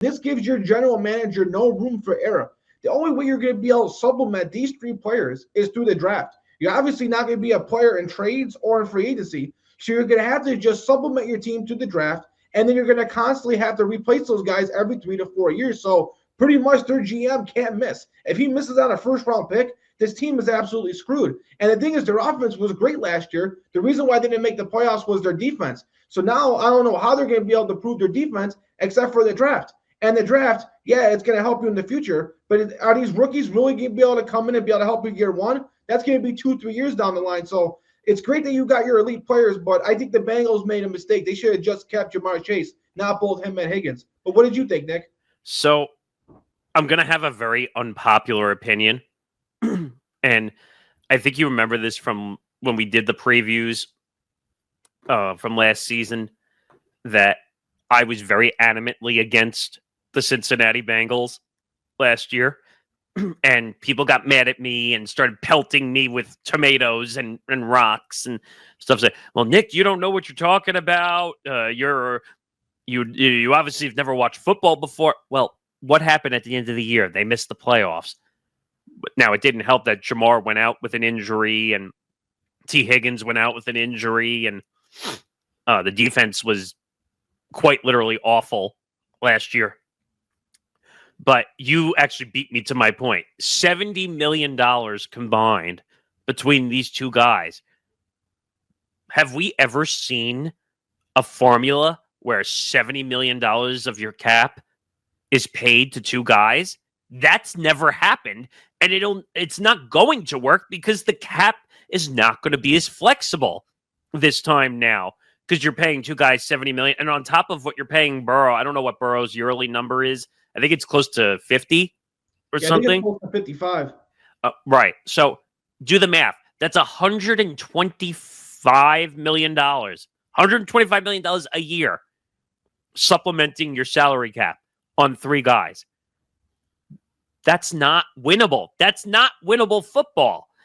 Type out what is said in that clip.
This gives your general manager no room for error. The only way you're going to be able to supplement these three players is through the draft. You're obviously not going to be a player in trades or in free agency. So you're going to have to just supplement your team to the draft, and then you're going to constantly have to replace those guys every 3 to 4 years. So pretty much their GM can't miss. If he misses on a first-round pick, this team is absolutely screwed. And the thing is, their offense was great last year. The reason why they didn't make the playoffs was their defense. So now I don't know how they're going to be able to prove their defense except for the draft. And the draft, yeah, it's going to help you in the future. But are these rookies really going to be able to come in and be able to help you year one? That's going to be 2-3 years down the line. So it's great that you got your elite players, but I think the Bengals made a mistake. They should have just kept Jamar Chase, not both him and Higgins. But what did you think, Nick? So I'm going to have a very unpopular opinion. And I think you remember this from when we did the previews from last season, that I was very adamantly against the Cincinnati Bengals last year. And people got mad at me and started pelting me with tomatoes and rocks and stuff. Like, well, Nick, you don't know what you're talking about. You obviously have never watched football before. Well, what happened at the end of the year? They missed the playoffs. Now, it didn't help that Jamar went out with an injury and Tee Higgins went out with an injury, and the defense was quite literally awful last year. But you actually beat me to my point. $70 million combined between these two guys. Have we ever seen a formula where $70 million of your cap is paid to two guys? That's never happened. And it's not going to work because the cap is not going to be as flexible this time now, because you're paying two guys $70 million. And on top of what you're paying Burrow, I don't know what Burrow's yearly number is. I think it's close to 50 or something. I think it's close to 55. Right. So do the math. That's $125 million. $125 million a year supplementing your salary cap on three guys. That's not winnable. That's not winnable football.